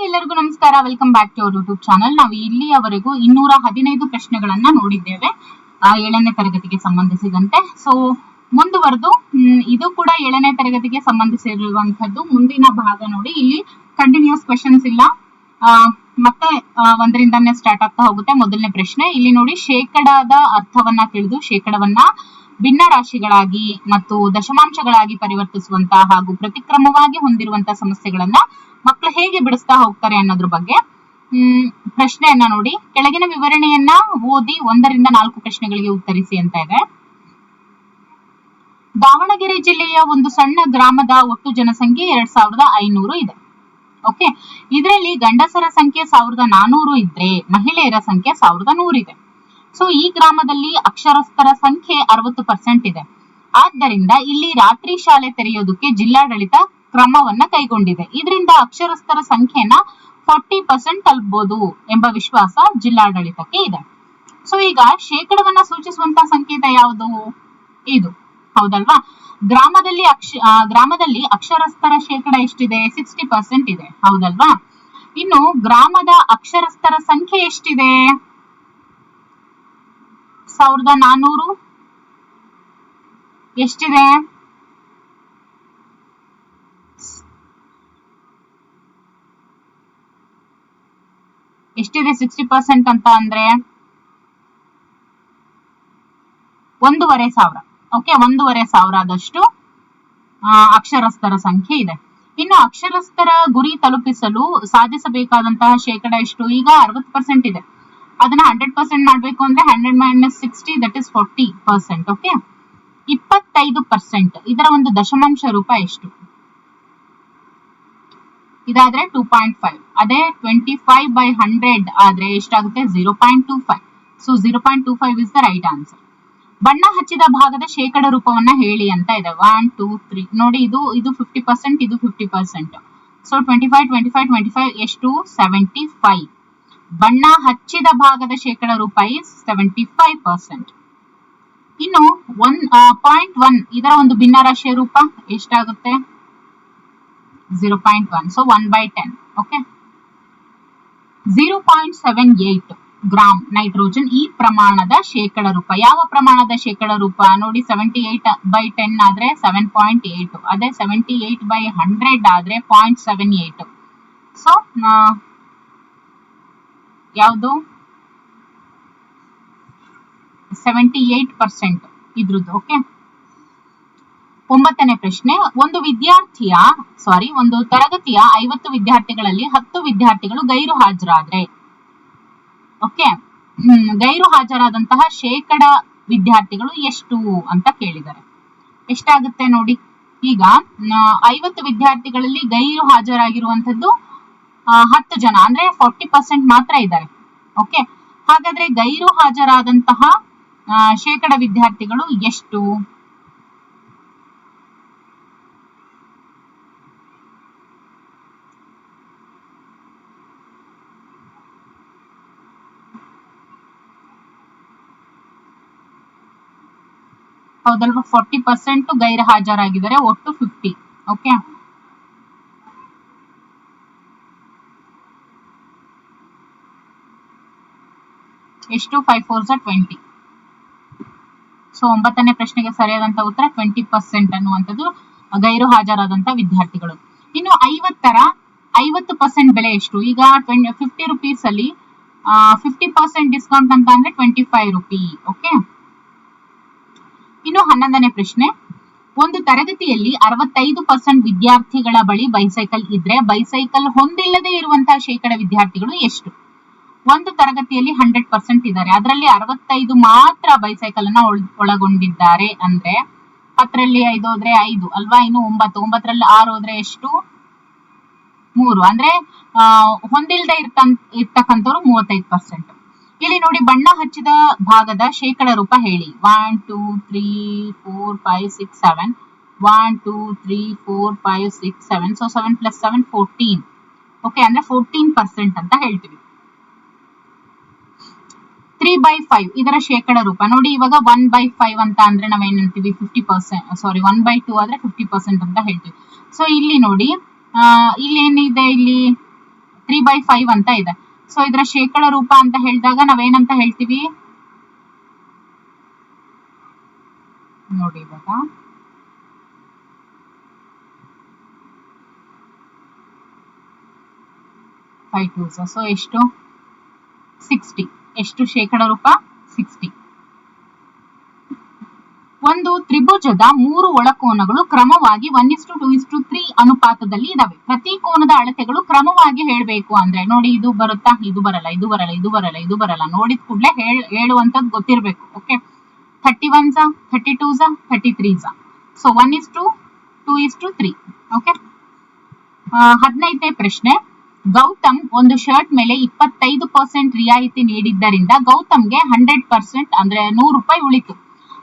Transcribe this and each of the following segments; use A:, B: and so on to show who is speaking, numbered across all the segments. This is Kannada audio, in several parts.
A: ಎಲ್ಲರಿಗೂ ನಮಸ್ಕಾರ. Welcome back to our YouTube channel. ನಾವು ಇಲ್ಲಿಯವರೆಗೂ 215 ಪ್ರಶ್ನೆಗಳನ್ನ ನೋಡಿದ್ದೇವೆ 7ನೇ ತರಗತಿಗೆ ಸಂಬಂಧಿಸಿದಂತೆ. ಸೊ ಮುಂದುವರೆದು ಇದು ಕೂಡ 7ನೇ ತರಗತಿಗೆ ಸಂಬಂಧಿಸಿರುವಂತದ್ದು ಮುಂದಿನ ಭಾಗ ನೋಡಿ. ಇಲ್ಲಿ ಕಂಟಿನ್ಯೂಸ್ ಕ್ವೆಶನ್ಸ್ ಇಲ್ಲ, ಮತ್ತೆ ಒಂದರಿಂದಾನೇ ಸ್ಟಾರ್ಟ್ ಆಗ್ತಾ ಹೋಗುತ್ತೆ. ಮೊದಲನೇ ಪ್ರಶ್ನೆ ಇಲ್ಲಿ ನೋಡಿ, ಶೇಕಡಾದ ಅರ್ಥವನ್ನ ತಿಳಿದು ಶೇಕಡವನ್ನ ಭಿನ್ನ ರಾಶಿಗಳಾಗಿ ಮತ್ತು ದಶಮಾಂಶಗಳಾಗಿ ಪರಿವರ್ತಿಸುವಂತಹ ಹಾಗೂ ಪ್ರತಿಕ್ರಮವಾಗಿ ಹೊಂದಿರುವಂತಹ ಸಮಸ್ಯೆಗಳನ್ನ ಮಕ್ಕಳು ಹೇಗೆ ಬಿಡಿಸ್ತಾ ಹೋಗ್ತಾರೆ ಅನ್ನೋದ್ರ ಬಗ್ಗೆ ಪ್ರಶ್ನೆಯನ್ನ ನೋಡಿ. ಕೆಳಗಿನ ವಿವರಣೆಯನ್ನ ಓದಿ 1 ರಿಂದ 4 ಪ್ರಶ್ನೆಗಳಿಗೆ ಉತ್ತರಿಸಿ ಅಂತ ಇದೆ. ದಾವಣಗೆರೆ ಜಿಲ್ಲೆಯ ಒಂದು ಸಣ್ಣ ಗ್ರಾಮದ ಒಟ್ಟು ಜನಸಂಖ್ಯೆ 2500 ಇದೆ. ಓಕೆ, ಇದರಲ್ಲಿ ಗಂಡಸರ ಸಂಖ್ಯೆ 1400 ಇದ್ರೆ ಮಹಿಳೆಯರ ಸಂಖ್ಯೆ 1100 ಇದೆ. ಸೊ ಈ ಗ್ರಾಮದಲ್ಲಿ ಅಕ್ಷರಸ್ಥರ ಸಂಖ್ಯೆ 60% ಇದೆ. ಆದ್ದರಿಂದ ಇಲ್ಲಿ ರಾತ್ರಿ ಶಾಲೆ ತೆರೆಯೋದಕ್ಕೆ ಜಿಲ್ಲಾಡಳಿತ ಕ್ರಮವನ್ನ ಕೈಗೊಂಡಿದೆ. ಇದರಿಂದ ಅಕ್ಷರಸ್ಥರ ಸಂಖ್ಯೆನ 40% ತಲುಪಬಹುದು ಎಂಬ ವಿಶ್ವಾಸ ಜಿಲ್ಲಾಡಳಿತಕ್ಕೆ ಇದೆ. ಸೊ ಈಗ ಶೇಕಡವನ್ನ ಸೂಚಿಸುವಂತಹ ಸಂಕೇತ ಯಾವುದು? ಇದು ಹೌದಲ್ವಾ? ಗ್ರಾಮದಲ್ಲಿ ಅಕ್ಷರಸ್ಥರ ಶೇಕಡ ಎಷ್ಟಿದೆ? 60% ಇದೆ, ಹೌದಲ್ವಾ? ಇನ್ನು ಗ್ರಾಮದ ಅಕ್ಷರಸ್ಥರ ಸಂಖ್ಯೆ ಎಷ್ಟಿದೆ? 1400 ಎಷ್ಟಿದೆ? ಎಷ್ಟಿದೆ 60% ಅಂತ ಅಂದ್ರೆ 1500. ಓಕೆ, 1500 ಅಕ್ಷರಸ್ಥರ ಸಂಖ್ಯೆ ಇದೆ. ಇನ್ನು ಅಕ್ಷರಸ್ಥರ ಗುರಿ ತಲುಪಿಸಲು ಸಾಧಿಸಬೇಕಾದಂತಹ ಶೇಕಡ ಎಷ್ಟು? ಈಗ 60% ಇದೆ. ಅದನ್ನ 100% ಮಾಡ್ಬೇಕು ಅಂದ್ರೆ 100 - 60 ದಟ್ ಇಸ್ 40%. ಓಕೆ, 25% ಇದರ ಒಂದು ದಶಮಾಂಶ ರೂಪ ಎಷ್ಟು? ಇದಾದ್ರೆ 2.5. ಅದೇ 25/100 ಆದ್ರೆ ಎಷ್ಟಾಗುತ್ತೆ? 0.25. So 0.25 is the right answer. ಬಣ್ಣ ಹಚ್ಚಿದ ಭಾಗದ ಶೇಕಡ ರೂಪವನ್ನ ಹೇಳಿ ಅಂತ ಇದೆ. 1 2 3 ನೋಡಿ, ಇದು 50%, ಇದು 50%. ಸೊ 25 ಎಷ್ಟು? 75. ಬಣ್ಣ ಹಚ್ಚಿದ ಭಾಗದ ಶೇಕಡ ರೂಪ ಇಸ್ 75%. ಇನ್ನು 0.1 ಇದರ ಒಂದು ಭಿನ್ನರಾಶಿಯ ರೂಪ ಎಷ್ಟಾಗುತ್ತೆ? 0.1. ಸೊ 1/10. ಓಕೆ, 0.78 ಗ್ರಾಂ ನೈಟ್ರೋಜನ್ ಈ ಪ್ರಮಾಣದ ಶೇಕಡ ರೂಪ. ಯಾವ ಪ್ರಮಾಣದ ಶೇಕಡ ರೂಪ ನೋಡಿ? 78/10 ಆದ್ರೆ 7.8. ಅದೇ 78/100 ಆದ್ರೆ 0.78. ಸೊ ಯಾವುದು? 78% ಇದ್ರದ್ದು. ಓಕೆ, 9ನೇ ಪ್ರಶ್ನೆ. ಒಂದು ತರಗತಿಯ 50 ವಿದ್ಯಾರ್ಥಿಗಳಲ್ಲಿ 10 ವಿದ್ಯಾರ್ಥಿಗಳು ಗೈರು ಹಾಜರಾದ್ರೆ, ಓಕೆ, ಗೈರು ಹಾಜರಾದಂತಹ ಶೇಕಡ ವಿದ್ಯಾರ್ಥಿಗಳು ಎಷ್ಟು ಅಂತ ಕೇಳಿದ್ದಾರೆ. ಎಷ್ಟಾಗುತ್ತೆ ನೋಡಿ? ಈಗ 50 ವಿದ್ಯಾರ್ಥಿಗಳಲ್ಲಿ ಗೈರು ಹಾಜರಾಗಿರುವಂತದ್ದು 10 ಜನ, ಅಂದ್ರೆ 40% ಮಾತ್ರ ಇದ್ದಾರೆ. ಓಕೆ, ಹಾಗಾದ್ರೆ ಗೈರು ಹಾಜರಾದಂತಹ ಶೇಕಡ ವಿದ್ಯಾರ್ಥಿಗಳು ಎಷ್ಟು? ಹೌದಲ್ವಾ? 40% ಗೈರು ಹಾಜರಾಗಿದ್ದಾರೆ, ಒಟ್ಟು 50. ಓಕೆ, ಎಷ್ಟು? 5 4s 20. ಸೊ 9ನೇ ಪ್ರಶ್ನೆಗೆ ಸರಿಯಾದಂತ ಉತ್ತರ 20% ಅನ್ನುವಂಥದ್ದು ಗೈರು ಹಾಜರಾದಂತ ವಿದ್ಯಾರ್ಥಿಗಳು. ಇನ್ನು 50% ಬೆಲೆ ಎಷ್ಟು? ಈಗ 50 rupees ಅಲ್ಲಿ 50% ಡಿಸ್ಕೌಂಟ್ ಅಂತ ಅಂದ್ರೆ 25 ರೂಪಾಯಿ. ಓಕೆ, ಇನ್ನು 11ನೇ ಪ್ರಶ್ನೆ. ಒಂದು ತರಗತಿಯಲ್ಲಿ 65% ವಿದ್ಯಾರ್ಥಿಗಳ ಬಳಿ ಬೈಸೈಕಲ್ ಇದ್ರೆ ಬೈಸೈಕಲ್ ಹೊಂದಿಲ್ಲದೆ ಇರುವಂತಹ ಶೇಕಡ ವಿದ್ಯಾರ್ಥಿಗಳು ಎಷ್ಟು? ಒಂದು ತರಗತಿಯಲ್ಲಿ 100% ಇದ್ದಾರೆ, ಅದರಲ್ಲಿ 65 ಮಾತ್ರ ಬೈಸೈಕಲ್ ಅನ್ನ ಒಳಗೊಂಡಿದ್ದಾರೆ. ಅಂದ್ರೆ 10ರಲ್ಲಿ 5 ಹೋದ್ರೆ 5 ಅಲ್ವಾ? ಇನ್ನು 9ರಲ್ಲಿ 6 ಹೋದ್ರೆ ಎಷ್ಟು? 3. ಅಂದ್ರೆ ಹೊಂದಿಲ್ಲದೆ ಇರ್ತಕ್ಕಂಥವ್ರು 35%. ಇಲ್ಲಿ ನೋಡಿ, ಬಣ್ಣ ಹಚ್ಚಿದ ಭಾಗದ ಶೇಕಡ ರೂಪ ಹೇಳಿ. 1 2 3 4 5 6 7. 1 2 3 4 5 6 7. ಸೊ 7 + 7 14. ಓಕೆ, ಅಂದ್ರೆ 14% ಅಂತ ಹೇಳ್ತೀವಿ. 3/5 ಇದರ ಶೇಕಡ ರೂಪ ನೋಡಿ. ಇವಾಗ 1/5 ಅಂತ ಅಂದ್ರೆ ನಾವೇನ್ ಹೇಳ್ತೀವಿ? 50%. ಸಾರಿ, 1/2 ಆದ್ರೆ 50% ಅಂತ ಹೇಳ್ತೀವಿ. ಸೊ ಇಲ್ಲಿ ನೋಡಿ, ಇಲ್ಲಿ ಏನಿದೆ? ಇಲ್ಲಿ 2/5 ಅಂತ ಇದೆ. ಸೊ ಇದರ ಶೇಕಡ ರೂಪ ಅಂತ ಹೇಳಿದಾಗ ನಾವೇನಂತ ಹೇಳ್ತೀವಿ ನೋಡಿ. ಇವಾಗ 5 2s, ಸೊ ಎಷ್ಟು 60. ಎಷ್ಟು ಶೇಕಡ ರೂಪ 60. ಒಂದು ತ್ರಿಭುಜದ 3 ಒಳಕೋನಗಳು ಕ್ರಮವಾಗಿ 1:2:3 ಅನುಪಾತದಲ್ಲಿ ಇದಾವೆ. ಪ್ರತಿ ಕೋನದ ಅಳತೆಗಳು ಕ್ರಮವಾಗಿ ಹೇಳಬೇಕು ಅಂದ್ರೆ ನೋಡಿ, ಇದು ಬರುತ್ತಾ, ಇದು ಬರಲ್ಲ, ಇದು ಬರಲ್ಲ, ಇದು ಬರಲ್ಲ, ಇದು ಬರಲ್ಲ, ನೋಡಿದ ಕೂಡಲೇ ಹೇಳುವಂತದ್ದು ಗೊತ್ತಿರಬೇಕು. Okay, 31s, 32s, 33s. So 1:2:3. Okay. 15ನೇ ಪ್ರಶ್ನೆ. ಗೌತಮ್ ಒಂದು ಶರ್ಟ್ ಮೇಲೆ 25% ರಿಯಾಯಿತಿ ನೀಡಿದ್ದರಿಂದ ಗೌತಮ್ಗೆ 100% ಅಂದ್ರೆ 100 ರೂಪಾಯಿ ಉಳಿತು.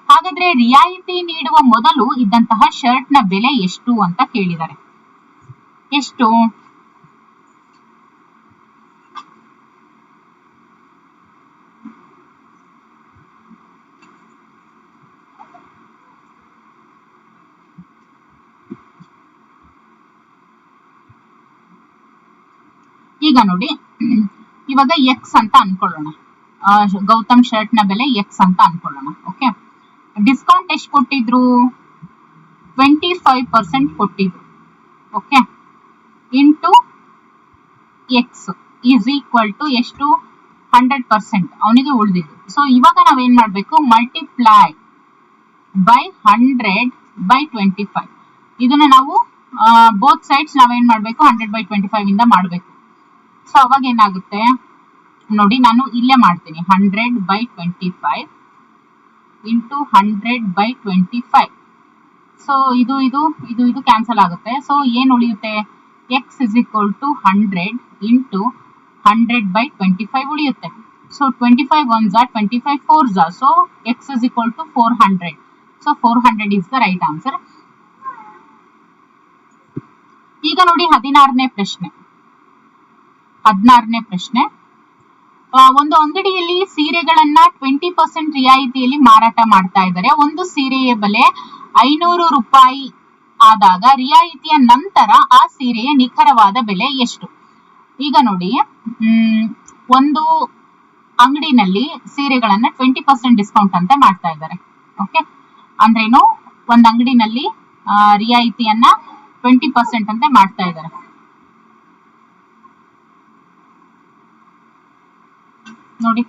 A: ಹಾಗಾದ್ರೆ ರಿಯಾಯಿತಿ ನೀಡುವ ಮೊದಲು ಇದ್ದಂತಹ ಶರ್ಟ್ ನ ಬೆಲೆ ಎಷ್ಟು ಅಂತ ಕೇಳಿದ್ದಾರೆ. ಎಷ್ಟು? ಈಗ ನೋಡಿ, ಇವಾಗ ಎಕ್ಸ್ ಅಂತ ಅನ್ಕೊಳ್ಳೋಣ. ಗೌತಮ್ ಶರ್ಟ್ ನ ಬೆಲೆ ಎಕ್ಸ್ ಅಂತ ಅನ್ಕೊಳ್ಳೋಣ. ಓಕೆ, ಡಿಸ್ಕೌಂಟ್ ಎಷ್ಟು ಕೊಟ್ಟಿದ್ರು? 25% ಕೊಟ್ಟಿದ್ರು. Okay, into x is equal to ಎಷ್ಟು? 100% ಅವನಿಗೆ ಉಳಿದಿದ್ದು. ಸೊ ಇವಾಗ ನಾವೇನ್ ಮಾಡ್ಬೇಕು? Multiply by 100/25. ಇದನ್ನ ನಾವು ಬೋತ್ ಸೈಡ್ಸ್ ನಾವೇನ್ ಮಾಡ್ಬೇಕು? 100/25 ಇಂದ ಮಾಡ್ಬೇಕು. ಸೊ ಅವಾಗ ಏನಾಗುತ್ತೆ ನೋಡಿ, ನಾನು ಇಲ್ಲೇ ಮಾಡ್ತೀನಿ. 100/25 ಇಂಟು 100/25. ಸೊ ಇದು ಕ್ಯಾನ್ಸಲ್ ಆಗುತ್ತೆ. ಸೊ ಏನ್ ಉಳಿಯುತ್ತೆ? X is equal to 100 into 100/25 ಉಳಿಯುತ್ತೆ. So 25 1s are 25 4s are. So x is equal to 400. So 400 is the right answer. ಈಗ ನೋಡಿ 16ನೇ ಪ್ರಶ್ನೆ. ಒಂದು ಅಂಗಡಿಯಲ್ಲಿ ಸೀರೆಗಳನ್ನ 20% ರಿಯಾಯಿತಿಯಲ್ಲಿ ಮಾರಾಟ ಮಾಡ್ತಾ ಇದ್ದಾರೆ. ಒಂದು ಸೀರೆಯ ಬೆಲೆ 500 ರೂಪಾಯಿ ಆದಾಗ ರಿಯಾಯಿತಿಯ ನಂತರ ಆ ಸೀರೆಯ ನಿಖರವಾದ ಬೆಲೆ ಎಷ್ಟು? ಈಗ ನೋಡಿ, ಒಂದು ಅಂಗಡಿನಲ್ಲಿ ಸೀರೆಗಳನ್ನ 20% ಡಿಸ್ಕೌಂಟ್ ಅಂತ ಮಾಡ್ತಾ ಇದ್ದಾರೆ. ಓಕೆ, ಅಂದ್ರೇನು? ಒಂದು ಅಂಗಡಿನಲ್ಲಿ ರಿಯಾಯಿತಿಯನ್ನ 20% ಅಂತ ಮಾಡ್ತಾ ಇದ್ದಾರೆ. ನೋಡಿ,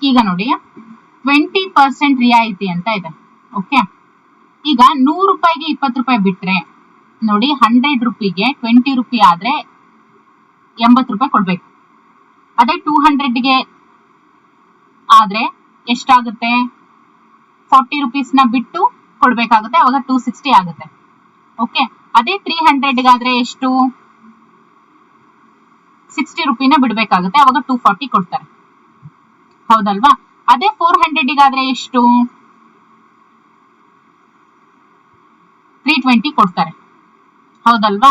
A: ಈಗ ನೋಡಿ 20% ರಿಯಾಯಿತಿ ಅಂತ ಇದೆ. ಓಕೆ, ಈಗ 100 ರೂಪಾಯಿಗೆ 20 ರೂಪಾಯಿ ಬಿಟ್ರೆ ನೋಡಿ, 100 ರೂಪಾಯಿಗೆ 20 ರೂಪಾಯಿ ಆದ್ರೆ 80 ರೂಪಾಯಿ ಕೊಡ್ಬೇಕು. ಅದೇ 200ಗೆ ಆದ್ರೆ ಎಷ್ಟಾಗುತ್ತೆ? 40 ರೂಪೀಸ್ನ ಬಿಟ್ಟು ಕೊಡ್ಬೇಕಾಗುತ್ತೆ. ಅವಾಗ 260 ಆಗುತ್ತೆ. ಓಕೆ, ಅದೇ 300ಗಾದ್ರೆ ಎಷ್ಟು? 60 ರೂಪಾಯಿನ ಬಿಡ್ಬೇಕಾಗುತ್ತೆ. ಅವಾಗ 240 ಕೊಡ್ತಾರೆ. ಹೌದಲ್ವಾ? ಅದೇ 400ಗಾದ್ರೆ ಎಷ್ಟು? 320 ಕೊಡ್ತಾರೆ. ಹೌದಲ್ವಾ?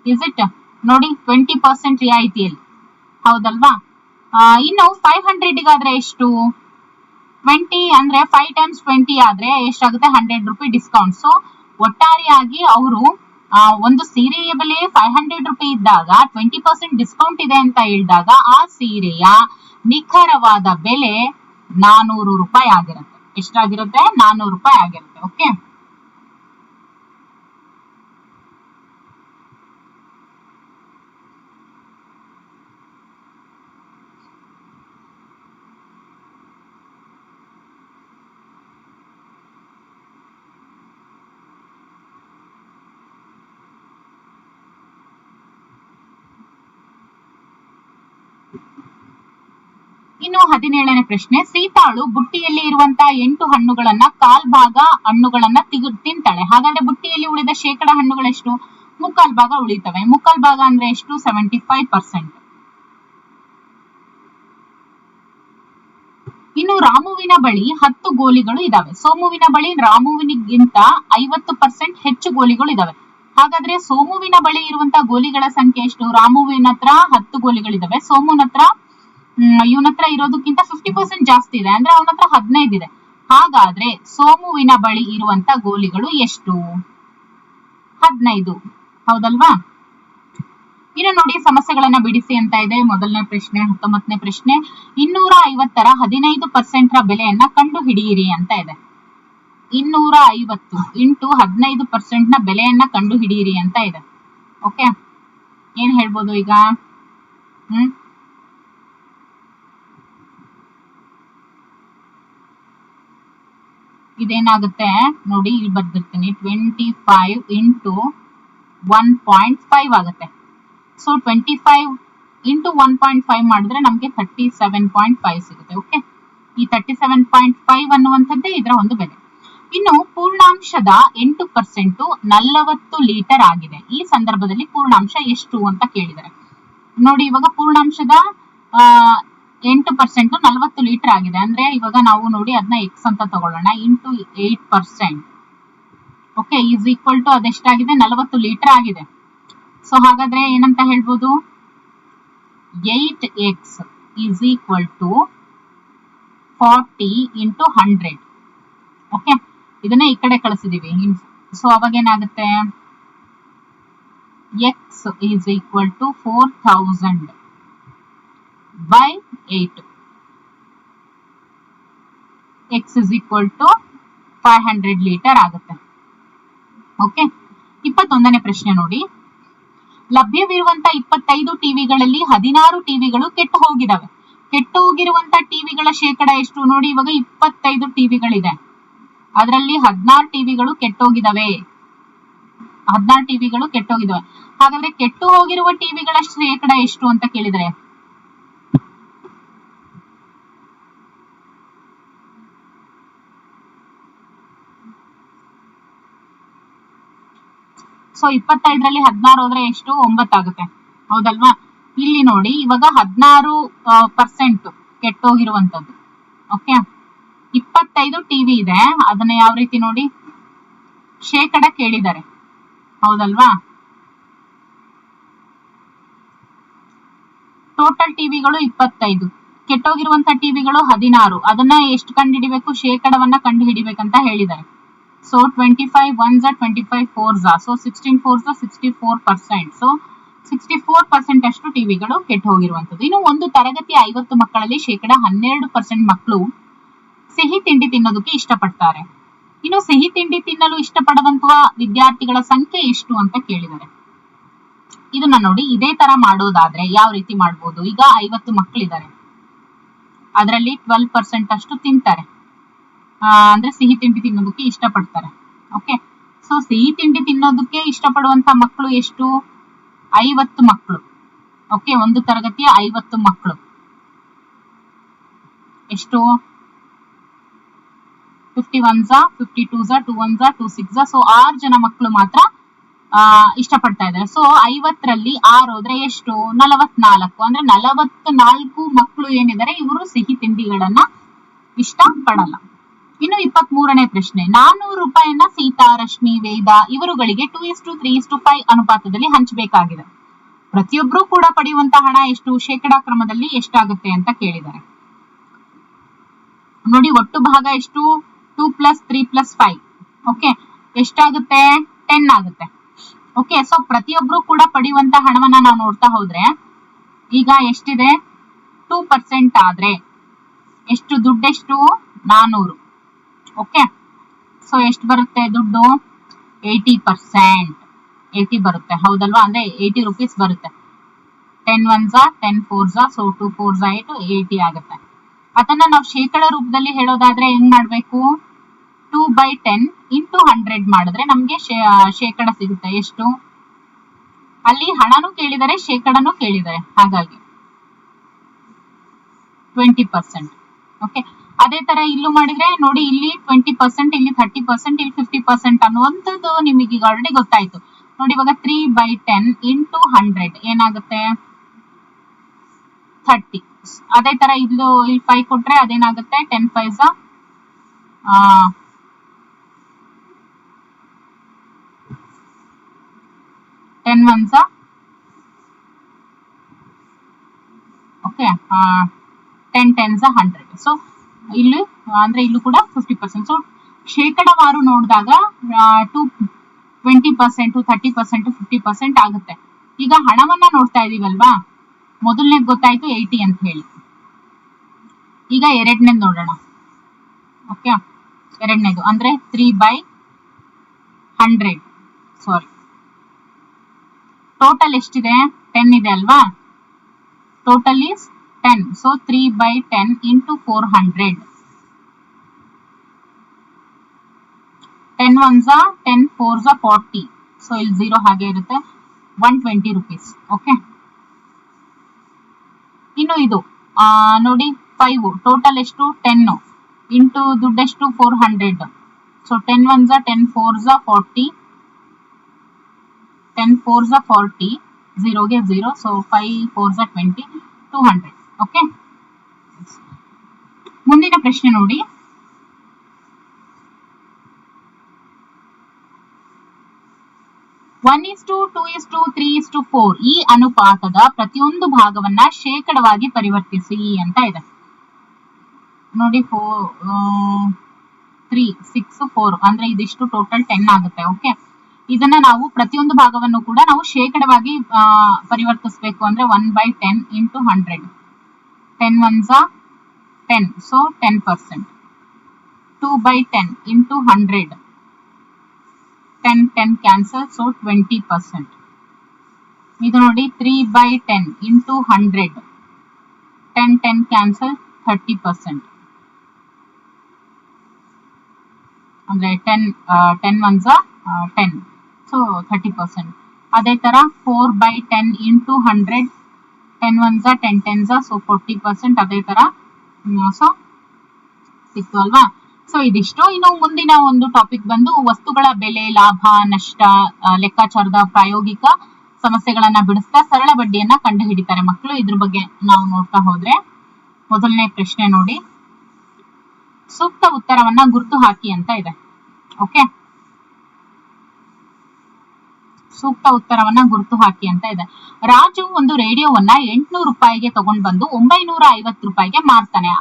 A: Is it? ನೋಡಿ, 20% ರಿಯಾಯಿತಿಯಲ್ಲಿ. ಹೌದಲ್ವಾ? ಇನ್ನು 500ಗಾದ್ರೆ ಎಷ್ಟು? 20 ಅಂದ್ರೆ 5 times 20 ಆದ್ರೆ ಎಷ್ಟಾಗುತ್ತೆ? 100 ರೂಪಾಯಿ ಡಿಸ್ಕೌಂಟ್. ಸೊ ಒಟ್ಟಾರೆಯಾಗಿ ಅವರು ಒಂದು ಸೀರೆಯ ಬೆಲೆ 500 ರೂಪಾಯಿ ಇದ್ದಾಗ 20% ಡಿಸ್ಕೌಂಟ್ ಇದೆ ಅಂತ ಹೇಳಿದಾಗ ಆ ಸೀರೆಯ ನಿಖರವಾದ ಬೆಲೆ 400 ರೂಪಾಯಿ ಆಗಿರುತ್ತೆ. ಎಷ್ಟಾಗಿರುತ್ತೆ? 400 ರೂಪಾಯಿ ಆಗಿರುತ್ತೆ. ಓಕೆ, ಇನ್ನು 17ನೇ ಪ್ರಶ್ನೆ, ಸೀತಾಳು ಬುಟ್ಟಿಯಲ್ಲಿ ಇರುವಂತಹ 8 ಹಣ್ಣುಗಳನ್ನ ಕಾಲ್ಭಾಗ ಹಣ್ಣುಗಳನ್ನ ತಿಂತಾಳೆ. ಹಾಗಾದ್ರೆ ಬುಟ್ಟಿಯಲ್ಲಿ ಉಳಿದ ಶೇಕಡ ಹಣ್ಣುಗಳೆಷ್ಟು? ಮುಕ್ಕಾಲ್ ಭಾಗ ಉಳಿತವೆ. ಮುಕ್ಕಾಲ್ ಭಾಗ ಅಂದ್ರೆ ಎಷ್ಟು? 75%. ಇನ್ನು ರಾಮುವಿನ ಬಳಿ 10 ಗೋಲಿಗಳು ಇದಾವೆ. ಸೋಮುವಿನ ಬಳಿ ರಾಮುವಿನಿಗಿಂತ 50% ಹೆಚ್ಚು ಗೋಲಿಗಳು ಇದಾವೆ. ಹಾಗಾದ್ರೆ ಸೋಮುವಿನ ಬಳಿ ಇರುವಂತಹ ಗೋಲಿಗಳ ಸಂಖ್ಯೆ ಎಷ್ಟು? ರಾಮುವಿನ ಹತ್ರ 10 ಗೋಲಿಗಳಿದಾವೆ, ಸೋಮುನ ಹತ್ರ ಇವನ ಹತ್ರ ಇರೋದಕ್ಕಿಂತ 50% ಜಾಸ್ತಿ ಇದೆ, ಅಂದ್ರೆ ಅವನ ಹತ್ರ 15 ಇದೆ. ಹಾಗಾದ್ರೆ ಸೋಮುವಿನ ಬಳಿ ಇರುವಂತ ಗೋಲಿಗಳು ಎಷ್ಟು? 15. ಹೌದಲ್ವಾ? ಇನ್ನು ನೋಡಿ, ಸಮಸ್ಯೆಗಳನ್ನ ಬಿಡಿಸಿ ಅಂತ ಇದೆ. ಮೊದಲನೇ ಪ್ರಶ್ನೆ, 19ನೇ ಪ್ರಶ್ನೆ, 250ರ 15% ಬೆಲೆಯನ್ನ ಕಂಡು ಹಿಡಿಯಿರಿ ಅಂತ ಇದೆ. 250 ಇಂಟು 15% ಬೆಲೆಯನ್ನ ಕಂಡು ಹಿಡಿಯಿರಿ ಅಂತ ಇದೆ. ಓಕೆ, ಏನ್ ಹೇಳ್ಬೋದು ಈಗ? ಇದೇನಾಗುತ್ತೆ ನೋಡಿ, ಇಲ್ಲಿ ಬರ್ದಿರ್ತೀನಿ. 25 ಇಂಟು 1.5 ಆಗುತ್ತೆ. ಸೊ 25 ಇಂಟು 1.5 ಮಾಡಿದ್ರೆ ನಮ್ಗೆ 37.5 ಸಿಗುತ್ತೆ. ಓಕೆ, ಈ 37.5 ಅನ್ನುವಂಥದ್ದೇ ಇದರ ಒಂದು ಬೆಲೆ. ಇನ್ನು ಪೂರ್ಣಾಂಶದ 8% 40 ಲೀಟರ್ ಆಗಿದೆ. ಈ ಸಂದರ್ಭದಲ್ಲಿ ಪೂರ್ಣಾಂಶ ಎಷ್ಟು ಅಂತ ಕೇಳಿದರೆ ನೋಡಿ, ಇವಾಗ ಪೂರ್ಣಾಂಶದ 8% 40 ಲೀಟರ್ ಆಗಿದೆ. ಅಂದ್ರೆ ಇವಾಗ ನಾವು ನೋಡಿ ಅದನ್ನ ಎಕ್ಸ್ ಅಂತ ತಗೊಳ್ಳೋಣ. Into 8%, okay, is equal to ಅದೆಷ್ಟಾಗಿದೆ? 40 ಲೀಟರ್ ಆಗಿದೆ. ಸೊ ಹಾಗಾದ್ರೆ ಏನಂತ ಹೇಳ್ಬೋದು? 8x is equal to 40 into 100. Okay, ಇದನ್ನ ಈ ಕಡೆ ಕಳಿಸಿದೀವಿ. ಸೊ ಅವಾಗ ಏನಾಗುತ್ತೆ? x is equal to 4000 by 8. x is equal to 500 litre ಆಗುತ್ತೆ. ಓಕೆ, 21ನೇ ಪ್ರಶ್ನೆ ನೋಡಿ, ಲಭ್ಯವಿರುವಂತ 25 ಟಿವಿಗಳಲ್ಲಿ 16 ಟಿವಿಗಳು ಕೆಟ್ಟು ಹೋಗಿದಾವೆ. ಕೆಟ್ಟು ಹೋಗಿರುವಂತ ಟಿವಿಗಳ ಶೇಕಡ ಎಷ್ಟು? ನೋಡಿ, ಇವಾಗ 25 ಟಿವಿಗಳಿದೆ, ಅದರಲ್ಲಿ 16 ಟಿವಿಗಳು ಕೆಟ್ಟೋಗಿದಾವೆ. 16 ಟಿವಿಗಳು ಕೆಟ್ಟೋಗಿದಾವೆ. ಹಾಗಾದ್ರೆ ಕೆಟ್ಟು ಹೋಗಿರುವ ಟಿವಿಗಳ ಶೇಕಡ ಎಷ್ಟು ಅಂತ ಕೇಳಿದರೆ ಸೊ 25ರಲ್ಲಿ 16 ಹೋದ್ರೆ ಎಷ್ಟು? 9 ಆಗುತ್ತೆ. ಹೌದಲ್ವಾ? ಇಲ್ಲಿ ನೋಡಿ, ಇವಾಗ 16% ಕೆಟ್ಟೋಗಿರುವಂತದ್ದು. ಓಕೆ, 25 ಟಿವಿ ಇದೆ, ಅದನ್ನ ಯಾವ ರೀತಿ ನೋಡಿ, ಶೇಕಡ ಕೇಳಿದ್ದಾರೆ. ಹೌದಲ್ವಾ? ಟೋಟಲ್ ಟಿವಿಗಳು 25, ಕೆಟ್ಟೋಗಿರುವಂತ ಟಿವಿಗಳು 16. ಅದನ್ನ ಎಷ್ಟು ಕಂಡು ಹಿಡಿಬೇಕು? ಶೇಕಡವನ್ನ ಕಂಡು ಹಿಡಿಬೇಕಂತ ಹೇಳಿದ್ದಾರೆ. So 25 1s 25 4s, so 16 4s 64%. So 64% ಅಷ್ಟು ಟಿವಿಗಳು ಕೆಟ್ಟು ಹೋಗಿರುವಂತದ್ದು. ಇನ್ನು ಒಂದು ತರಗತಿಯ 50 ಮಕ್ಕಳಲ್ಲಿ ಶೇಕಡ 12% ಮಕ್ಕಳು ಸಿಹಿ ತಿಂಡಿ ತಿನ್ನೋದಕ್ಕೆ ಇಷ್ಟಪಡ್ತಾರೆ. ಇನ್ನು ಸಿಹಿ ತಿಂಡಿ ತಿನ್ನಲು ಇಷ್ಟಪಡುವಂತಹ ವಿದ್ಯಾರ್ಥಿಗಳ ಸಂಖ್ಯೆ ಎಷ್ಟು ಅಂತ ಕೇಳಿದ್ದಾರೆ. ಇದನ್ನ ನೋಡಿ, ಇದೇ ತರ ಮಾಡೋದಾದ್ರೆ ಯಾವ ರೀತಿ ಮಾಡ್ಬೋದು? ಈಗ 50 ಮಕ್ಕಳಿದ್ದಾರೆ, ಅದರಲ್ಲಿ 12% ಅಷ್ಟು ತಿಂತಾರೆ, ಅಂದ್ರೆ ಸಿಹಿ ತಿಂಡಿ ತಿನ್ನೋದಕ್ಕೆ ಇಷ್ಟಪಡ್ತಾರೆ. ಓಕೆ, ಸೊ ಸಿಹಿ ತಿಂಡಿ ತಿನ್ನೋದಕ್ಕೆ ಇಷ್ಟಪಡುವಂತ ಮಕ್ಕಳು ಎಷ್ಟು? 50 ಮಕ್ಕಳು. ಓಕೆ, ಒಂದು ತರಗತಿಯ 50 ಮಕ್ಕಳು ಎಷ್ಟು? 51s 52s 21s 26s. So 6 ಜನ ಮಕ್ಕಳು ಮಾತ್ರ ಇಷ್ಟಪಡ್ತಾ ಇದ್ದಾರೆ. ಸೊ 50ರಲ್ಲಿ 6 ಹೋದ್ರೆ ಎಷ್ಟು? 44. ಅಂದ್ರೆ 44 ಮಕ್ಕಳು ಏನಿದ್ದಾರೆ, ಇವರು ಸಿಹಿ ತಿಂಡಿಗಳನ್ನ ಇಷ್ಟ ಪಡಲ್ಲ. ಇನ್ನು 23ನೇ ಪ್ರಶ್ನೆ, 400 ರೂಪಾಯಿನ ಸೀತಾ, ರಶ್ಮಿ, ವೇದ ಇವರುಗಳಿಗೆ 2:3:5 ಅನುಪಾತದಲ್ಲಿ ಹಂಚಬೇಕಾಗಿದೆ. ಪ್ರತಿಯೊಬ್ರು ಕೂಡ ಪಡೆಯುವಂತ ಹಣ ಎಷ್ಟು? ಶೇಕಡಾ ಕ್ರಮದಲ್ಲಿ ಎಷ್ಟಾಗುತ್ತೆ ಅಂತ ಕೇಳಿದ್ದಾರೆ. ನೋಡಿ, ಒಟ್ಟು ಭಾಗ ಎಷ್ಟು? 2 + 3 + 5. ಓಕೆ, ಎಷ್ಟಾಗುತ್ತೆ? 10 ಆಗುತ್ತೆ. ಓಕೆ, ಸೊ ಪ್ರತಿಯೊಬ್ರು ಕೂಡ ಪಡೆಯುವಂತ ಹಣವನ್ನ ನಾವು ನೋಡ್ತಾ ಹೋದ್ರೆ ಈಗ ಎಷ್ಟಿದೆ? 2% ಆದ್ರೆ ಎಷ್ಟು? ದುಡ್ಡೆಷ್ಟು? 400. ಓಕೆ, ಸೊ ಎಷ್ಟು ಬರುತ್ತೆ ದುಡ್ಡು? 80%. 80 ಬರುತ್ತೆ. ಹೌದಲ್ವಾ? ಅಂದ್ರೆ 80 ರೂಪೀಸ್ ಬರುತ್ತೆ. 10 1s 10 4s, ಸೊ 2 4s 8, 80 ಆಗುತ್ತೆ. ಅದನ್ನ ನಾವು ಶೇಕಡ ರೂಪದಲ್ಲಿ ಹೇಳೋದಾದ್ರೆ ಹೆಂಗ್ ಮಾಡ್ಬೇಕು? 2/10 ಇಂಟು 100 ಮಾಡಿದ್ರೆ ನಮ್ಗೆ ಶೇಕಡ ಸಿಗುತ್ತೆ. ಎಷ್ಟು? ಅಲ್ಲಿ ಹಣನೂ ಕೇಳಿದರೆ, ಶೇಕಡನೂ ಕೇಳಿದರೆ. ಹಾಗಾಗಿ 20%. ಓಕೆ, ಅದೇ ತರ ಇಲ್ಲೂ ಮಾಡಿದ್ರೆ ನೋಡಿ, ಇಲ್ಲಿ 20%, ಇಲ್ಲಿ 30%, ಇಲ್ಲಿ 50% ಅನ್ನುವಂಥದ್ದು ನಿಮಗೆ ಈಗ ಆಲ್ರೆಡಿ ಗೊತ್ತಾಯ್ತು. ನೋಡಿ ಇವಾಗ 3/10 ಇಂಟು 100 ಏನಾಗುತ್ತೆ 30. ಅದೇ ತರ ಇಲ್ಲಿ 5 ಕೊಟ್ರೆ ಅದೇನಾಗುತ್ತೆ 10 5 10 1 ಓಕೆ 10 10 100. ಸೊ ಇಲ್ಲಿ ಅಂದ್ರೆ ಇಲ್ಲೂ ಕೂಡ 50%. ಸೊ ಶೇಕಡವಾರು ನೋಡಿದಾಗ 20%, 30%, 50% ಆಗುತ್ತೆ. ಈಗ ಹಣವನ್ನ ನೋಡ್ತಾ ಇದೀವಲ್ವಾ, ಮೊದಲನೇದು ಗೊತ್ತಾಯ್ತು 80 ಅಂತ ಹೇಳಿ. ಈಗ ಎರಡನೇದು ನೋಡೋಣ. ಓಕೆ, ಎರಡನೇದು ಅಂದ್ರೆ 3/100. ಸಾರಿ, ಟೋಟಲ್ ಎಷ್ಟಿದೆ 10 ಇದೆ ಅಲ್ವಾ, total is 10. So 3/10 into 400. 10 1 10 4 40. So ಇಲ್ಲಿ 0 ಹಾಗೆ ಇರುತ್ತೆ, 120 rupees. ಓಕೆ, ಇನ್ನು ಇದು ನೋಡಿ 5 ಟೋಟಲ್ ಎಷ್ಟು 10 ಇಂಟು ದುಡ್ಡೆಷ್ಟು 400. ಸೊ 10 1 10 4 40. 10 4 40, 0ಗೆ 0. ಸೊ 5 4 20, 200. ಓಕೆ, ಮುಂದಿನ ಪ್ರಶ್ನೆ ನೋಡಿ. ಒನ್ 1:2:3:4 ಈ ಅನುಪಾತದ ಪ್ರತಿಯೊಂದು ಭಾಗವನ್ನ ಶೇಕಡವಾಗಿ ಪರಿವರ್ತಿಸಿ ಅಂತ ಇದೆ. ನೋಡಿ 3 6 4 ಅಂದ್ರೆ ಇದಿಷ್ಟು ಟೋಟಲ್ 10 ಆಗುತ್ತೆ. ಓಕೆ, ಇದನ್ನ ನಾವು ಪ್ರತಿಯೊಂದು ಭಾಗವನ್ನು ಕೂಡ ನಾವು ಶೇಕಡವಾಗಿ ಪರಿವರ್ತಿಸಬೇಕು ಅಂದ್ರೆ 1/10 into 100. 10 1 10, so 10%. 2/10 into 100. 10 10 cancel, so 20%. ಇದು ನೋಡಿ 3/10 ಇಂಟು 100. 10 10 ಕ್ಯಾನ್ಸಲ್, 30%. ಅಂದ್ರೆ 10 1 10, ಸೊ 30%. ಅದೇ ತರ 4/10 ಇಂಟು 100. 10 1 10 10, ಸೊ 40%. ಅದೇ ತರ ಸೊ ಸಿಕ್ತು ಅಲ್ವಾ. ಸೊ ಇದಿಷ್ಟು. ಇನ್ನು ಮುಂದಿನ ಒಂದು ಟಾಪಿಕ್ ಬಂದು ವಸ್ತುಗಳ ಬೆಲೆ, ಲಾಭ, ನಷ್ಟ ಲೆಕ್ಕಾಚಾರದ ಪ್ರಾಯೋಗಿಕ ಸಮಸ್ಯೆಗಳನ್ನ ಬಿಡಿಸ್ತಾ ಸರಳ ಬಡ್ಡಿಯನ್ನ ಕಂಡು ಹಿಡಿತಾರೆ ಮಕ್ಕಳು. ಇದ್ರ ಬಗ್ಗೆ ನಾವು ನೋಡ್ತಾ ಹೋದ್ರೆ ಮೊದಲನೇ ಪ್ರಶ್ನೆ ನೋಡಿ, ಸೂಕ್ತ ಉತ್ತರವನ್ನ ಗುರುತು ಹಾಕಿ ಅಂತ ಇದೆ. ಓಕೆ, ಸೂಕ್ತ ಉತ್ತರವನ್ನ ಗುರುತು ಹಾಕಿ ಅಂತ ಇದೆ. ರಾಜು ಒಂದು ರೇಡಿಯೋವನ್ನ 800 ರೂಪಾಯಿಗೆ ತಗೊಂಡ್ ಬಂದು 950 ರೂಪಾಯಿಗೆ ಮಾರ್ತಾನೆ.